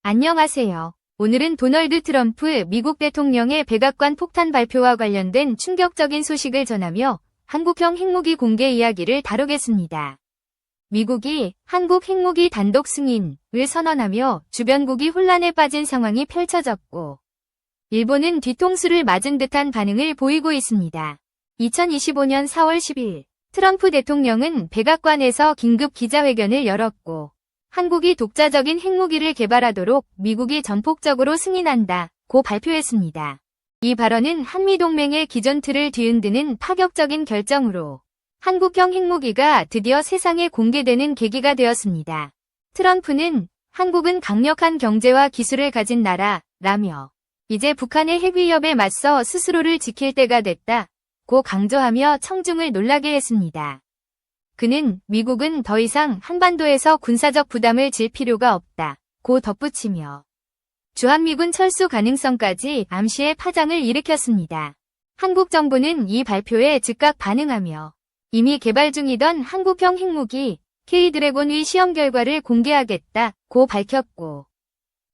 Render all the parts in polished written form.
안녕하세요. 오늘은 도널드 트럼프 미국 대통령의 백악관 폭탄 발표와 관련된 충격적인 소식을 전하며 한국형 핵무기 공개 이야기를 다루겠습니다. 미국이 한국 핵무기 단독 승인을 선언하며 주변국이 혼란에 빠진 상황이 펼쳐졌고, 일본은 뒤통수를 맞은 듯한 반응을 보이고 있습니다. 2025년 4월 10일, 트럼프 대통령은 백악관에서 긴급 기자회견을 열었고, 한국이 독자적인 핵무기를 개발하도록 미국이 전폭적으로 승인한다고 발표했습니다. 이 발언은 한미동맹의 기존 틀을 뒤흔드는 파격적인 결정으로 한국형 핵무기가 드디어 세상에 공개되는 계기가 되었습니다. 트럼프는 한국은 강력한 경제와 기술을 가진 나라라며 이제 북한의 핵 위협에 맞서 스스로를 지킬 때가 됐다고 강조하며 청중을 놀라게 했습니다. 그는 미국은 더 이상 한반도에서 군사적 부담을 질 필요가 없다고 덧붙이며 주한미군 철수 가능성까지 암시의 파장을 일으켰습니다. 한국 정부는 이 발표에 즉각 반응하며 이미 개발 중이던 한국형 핵무기 K-드래곤의 시험 결과를 공개하겠다고 밝혔고,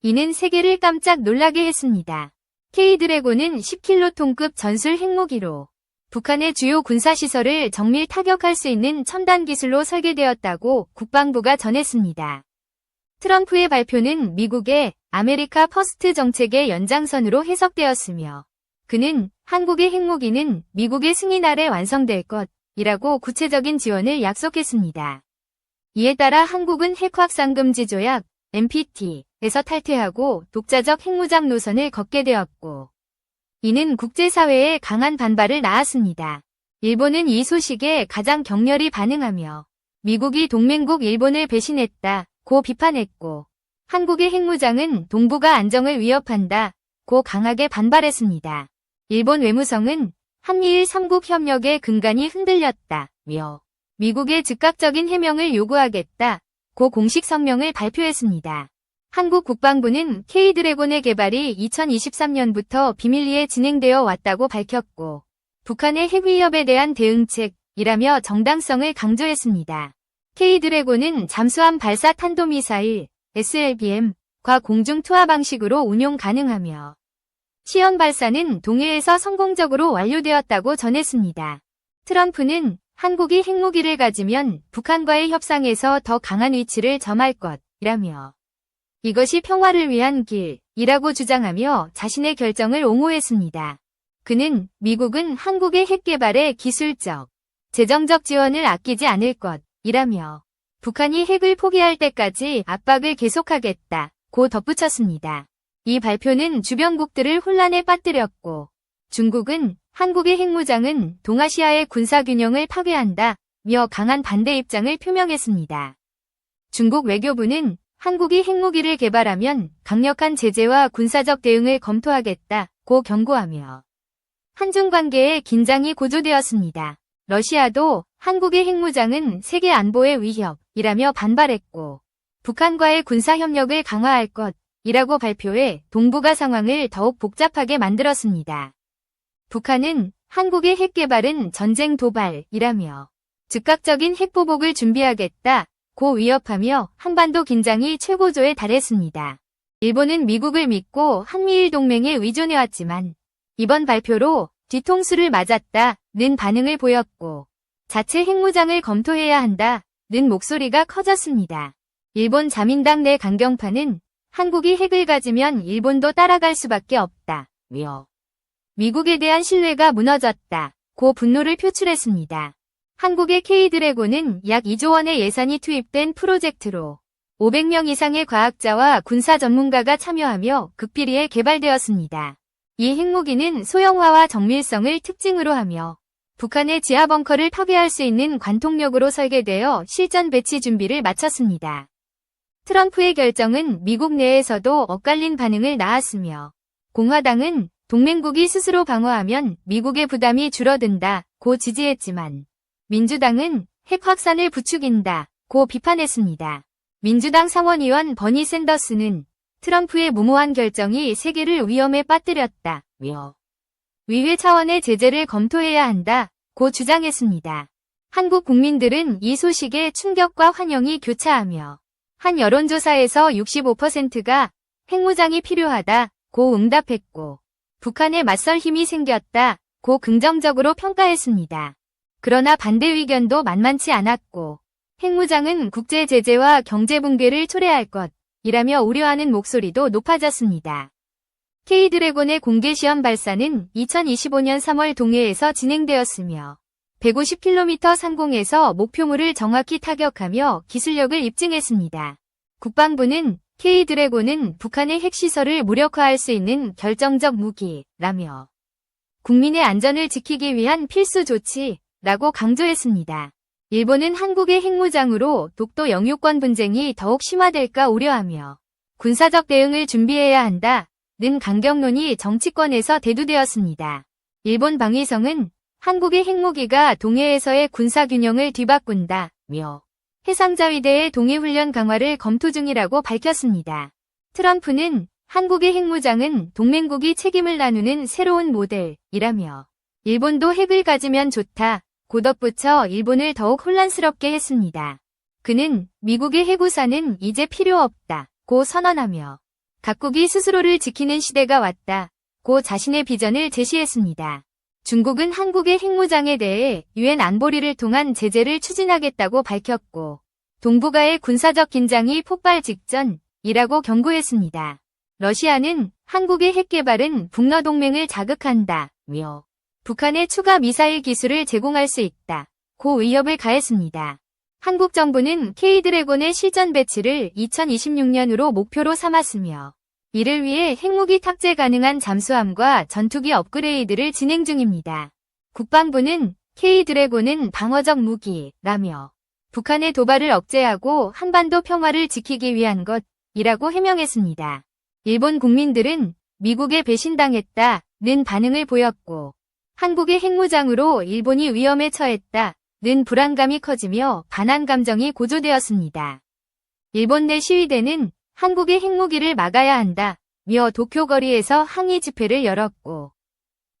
이는 세계를 깜짝 놀라게 했습니다. K-드래곤은 10킬로톤급 전술 핵무기로 북한의 주요 군사시설을 정밀 타격할 수 있는 첨단 기술로 설계되었다고 국방부가 전했습니다. 트럼프의 발표는 미국의 아메리카 퍼스트 정책의 연장선으로 해석되었으며, 그는 한국의 핵무기는 미국의 승인 아래 완성될 것이라고 구체적인 지원을 약속했습니다. 이에 따라 한국은 핵확산금지 조약 NPT에서 탈퇴하고 독자적 핵무장 노선을 걷게 되었고, 이는 국제사회에 강한 반발을 낳았습니다. 일본은 이 소식에 가장 격렬히 반응하며 미국이 동맹국 일본을 배신했다고 비판했고, 한국의 핵무장은 동북아 안정을 위협한다고 강하게 반발했습니다. 일본 외무성은 한미일 3국 협력의 근간이 흔들렸다며 미국의 즉각적인 해명을 요구하겠다고 공식 성명을 발표했습니다. 한국 국방부는 K-드래곤의 개발이 2023년부터 비밀리에 진행되어 왔다고 밝혔고, 북한의 핵 위협에 대한 대응책이라며 정당성을 강조했습니다. K-드래곤은 잠수함 발사 탄도미사일 SLBM과 공중 투하 방식으로 운용 가능하며 시험 발사는 동해에서 성공적으로 완료되었다고 전했습니다. 트럼프는 한국이 핵무기를 가지면 북한과의 협상에서 더 강한 위치를 점할 것이라며 이것이 평화를 위한 길이라고 주장하며 자신의 결정을 옹호했습니다. 그는 미국은 한국의 핵 개발에 기술적, 재정적 지원을 아끼지 않을 것이라며 북한이 핵을 포기할 때까지 압박을 계속하겠다고 덧붙였습니다. 이 발표는 주변국들을 혼란에 빠뜨렸고, 중국은 한국의 핵무장은 동아시아의 군사균형을 파괴한다며 강한 반대 입장을 표명했습니다. 중국 외교부는 한국이 핵무기를 개발하면 강력한 제재와 군사적 대응을 검토하겠다고 경고하며 한중 관계에 긴장이 고조되었습니다. 러시아도 한국의 핵무장은 세계 안보의 위협이라며 반발했고, 북한과의 군사협력을 강화할 것이라고 발표해 동북아 상황을 더욱 복잡하게 만들었습니다. 북한은 한국의 핵 개발은 전쟁 도발이라며 즉각적인 핵보복을 준비하겠다고 위협하며 한반도 긴장이 최고조에 달했습니다. 일본은 미국을 믿고 한미일 동맹에 의존해왔지만 이번 발표로 뒤통수를 맞았다는 반응을 보였고, 자체 핵무장을 검토해야 한다는 목소리가 커졌습니다. 일본 자민당 내 강경파는 한국이 핵을 가지면 일본도 따라갈 수밖에 없다며 미국에 대한 신뢰가 무너졌다고 분노를 표출했습니다. 한국의 K-드래곤은 약 2조 원의 예산이 투입된 프로젝트로 500명 이상의 과학자와 군사 전문가가 참여하며 극비리에 개발되었습니다. 이 핵무기는 소형화와 정밀성을 특징으로 하며 북한의 지하 벙커를 파괴할 수 있는 관통력으로 설계되어 실전 배치 준비를 마쳤습니다. 트럼프의 결정은 미국 내에서도 엇갈린 반응을 낳았으며, 공화당은 동맹국이 스스로 방어하면 미국의 부담이 줄어든다고 지지했지만, 민주당은 핵 확산을 부추긴다고 비판했습니다. 민주당 상원의원 버니 샌더스는 트럼프의 무모한 결정이 세계를 위험에 빠뜨렸다며 위회 차원의 제재를 검토해야 한다고 주장했습니다. 한국 국민들은 이 소식에 충격과 환영이 교차하며 한 여론조사에서 65%가 핵무장이 필요하다, 고 응답했고, 북한에 맞설 힘이 생겼다, 고 긍정적으로 평가했습니다. 그러나 반대 의견도 만만치 않았고, 핵무장은 국제 제재와 경제 붕괴를 초래할 것이라며 우려하는 목소리도 높아졌습니다. K드래곤의 공개 시험 발사는 2025년 3월 동해에서 진행되었으며 150km 상공에서 목표물을 정확히 타격하며 기술력을 입증했습니다. 국방부는 K드래곤은 북한의 핵시설을 무력화할 수 있는 결정적 무기라며 국민의 안전을 지키기 위한 필수 조치라고 강조했습니다. 일본은 한국의 핵무장으로 독도 영유권 분쟁이 더욱 심화될까 우려하며 군사적 대응을 준비해야 한다는 강경론이 정치권에서 대두되었습니다. 일본 방위성은 한국의 핵무기가 동해에서의 군사균형을 뒤바꾼다며 해상자위대의 동해훈련 강화를 검토 중이라고 밝혔습니다. 트럼프는 한국의 핵무장은 동맹국이 책임을 나누는 새로운 모델이라며 일본도 핵을 가지면 좋다. 고 덧붙여 일본을 더욱 혼란스럽게 했습니다. 그는 미국의 핵우산은 이제 필요 없다. 고 선언하며 각국이 스스로를 지키는 시대가 왔다. 고 자신의 비전을 제시했습니다. 중국은 한국의 핵무장에 대해 유엔 안보리를 통한 제재를 추진하겠다고 밝혔고 동북아의 군사적 긴장이 폭발 직전이라고 경고했습니다. 러시아는 한국의 핵 개발은 북러 동맹을 자극한다며 북한에 추가 미사일 기술을 제공할 수 있다. 고 위협을 가했습니다. 한국 정부는 K드래곤의 실전 배치를 2026년으로 목표로 삼았으며 이를 위해 핵무기 탑재 가능한 잠수함과 전투기 업그레이드를 진행 중입니다. 국방부는 K드래곤은 방어적 무기라며 북한의 도발을 억제하고 한반도 평화를 지키기 위한 것이라고 해명했습니다. 일본 국민들은 미국에 배신당했다는 반응을 보였고 한국의 핵무장으로 일본이 위험에 처했다는 불안감이 커지며 반한 감정이 고조되었습니다. 일본 내 시위대는 한국의 핵무기를 막아야 한다며 도쿄 거리에서 항의 집회를 열었고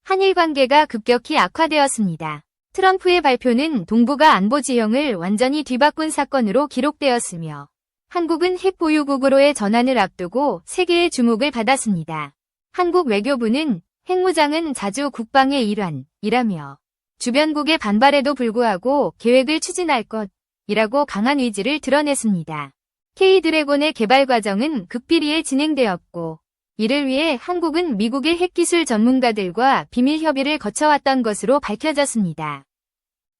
한일 관계가 급격히 악화되었습니다. 트럼프의 발표는 동북아 안보 지형을 완전히 뒤바꾼 사건으로 기록되었으며 한국은 핵 보유국으로의 전환을 앞두고 세계의 주목을 받았습니다. 한국 외교부는 핵무장은 자주 국방의 일환이라며 주변국의 반발에도 불구하고 계획을 추진할 것이라고 강한 의지를 드러냈습니다. K드래곤의 개발 과정은 극비리에 진행되었고 이를 위해 한국은 미국의 핵기술 전문가들과 비밀 협의를 거쳐왔던 것으로 밝혀졌습니다.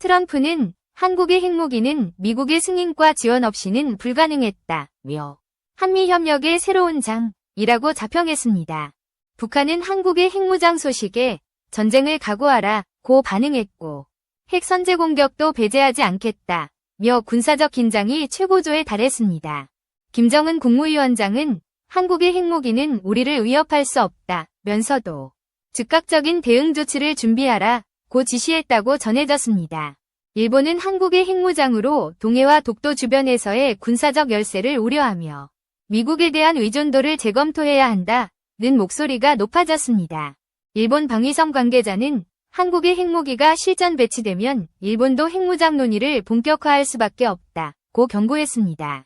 트럼프는 한국의 핵무기는 미국의 승인과 지원 없이는 불가능했다며 한미협력의 새로운 장이라고 자평했습니다. 북한은 한국의 핵무장 소식에 전쟁을 각오하라 고 반응했고 핵 선제 공격도 배제하지 않겠다며 군사적 긴장이 최고조에 달했습니다. 김정은 국무위원장은 한국의 핵무기는 우리를 위협할 수 없다면서도 즉각적인 대응 조치를 준비하라 고 지시했다고 전해졌습니다. 일본은 한국의 핵무장으로 동해와 독도 주변에서의 군사적 열세를 우려하며 미국에 대한 의존도를 재검토해야 한다. 는 목소리가 높아졌습니다. 일본 방위성 관계자는 한국의 핵무기가 실전 배치되면 일본도 핵무장 논의를 본격화할 수밖에 없다고 경고했습니다.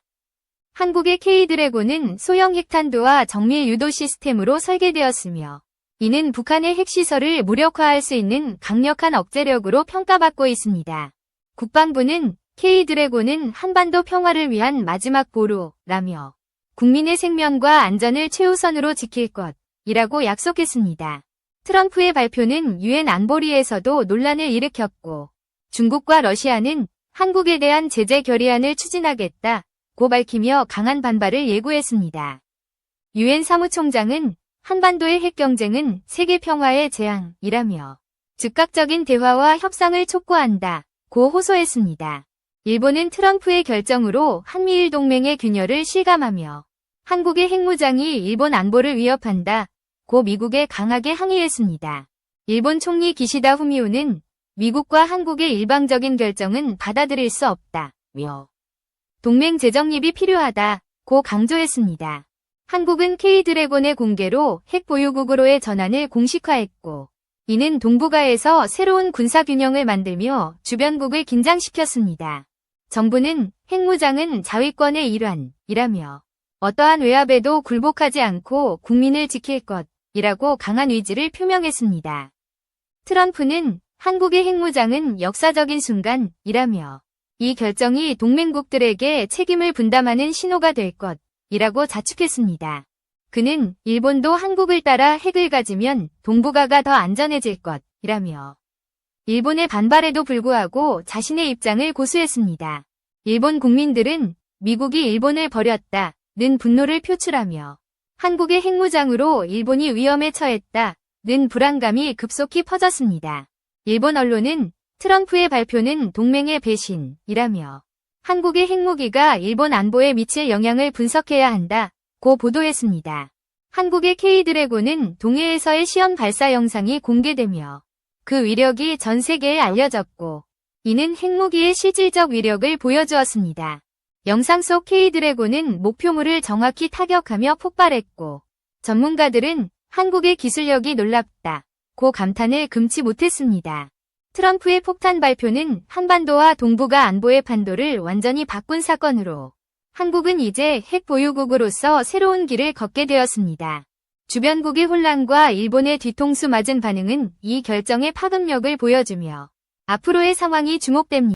한국의 K드래곤은 소형 핵탄두와 정밀 유도 시스템으로 설계되었으며 이는 북한의 핵시설을 무력화할 수 있는 강력한 억제력으로 평가받고 있습니다. 국방부는 K드래곤은 한반도 평화를 위한 마지막 보루라며 국민의 생명과 안전을 최우선으로 지킬 것이라고 약속했습니다. 트럼프의 발표는 유엔 안보리에서도 논란을 일으켰고 중국과 러시아는 한국에 대한 제재 결의안을 추진하겠다고 밝히며 강한 반발을 예고했습니다. 유엔 사무총장은 한반도의 핵경쟁은 세계 평화의 재앙이라며 즉각적인 대화와 협상을 촉구한다고 호소했습니다. 일본은 트럼프의 결정으로 한미일 동맹의 균열을 실감하며 한국의 핵무장이 일본 안보를 위협한다고 미국에 강하게 항의했습니다. 일본 총리 기시다 후미오는 미국과 한국의 일방적인 결정은 받아들일 수 없다며 동맹 재정립이 필요하다고 강조했습니다. 한국은 K드래곤의 공개로 핵 보유국으로의 전환을 공식화했고 이는 동북아에서 새로운 군사균형을 만들며 주변국을 긴장시켰습니다. 정부는 핵무장은 자위권의 일환이라며 어떠한 외압에도 굴복하지 않고 국민을 지킬 것이라고 강한 의지를 표명했습니다. 트럼프는 한국의 핵무장은 역사적인 순간이라며 이 결정이 동맹국들에게 책임을 분담하는 신호가 될 것이라고 자축했습니다. 그는 일본도 한국을 따라 핵을 가지면 동북아가 더 안전해질 것이라며 일본의 반발에도 불구하고 자신의 입장을 고수했습니다. 일본 국민들은 미국이 일본을 버렸다는 분노를 표출하며 한국의 핵무장으로 일본이 위험에 처했다는 불안감이 급속히 퍼졌습니다. 일본 언론은 트럼프의 발표는 동맹의 배신이라며 한국의 핵무기가 일본 안보에 미칠 영향을 분석해야 한다고 보도했습니다. 한국의 K-드래곤은 동해에서의 시험 발사 영상이 공개되며 그 위력이 전 세계에 알려졌고 이는 핵무기의 실질적 위력을 보여주었습니다. 영상 속 K-드래곤은 목표물을 정확히 타격하며 폭발했고 전문가들은 한국의 기술력이 놀랍다고 감탄을 금치 못했습니다. 트럼프의 폭탄 발표는 한반도와 동북아 안보의 판도를 완전히 바꾼 사건으로 한국은 이제 핵 보유국으로서 새로운 길을 걷게 되었습니다. 주변국의 혼란과 일본의 뒤통수 맞은 반응은 이 결정의 파급력을 보여주며 앞으로의 상황이 주목됩니다.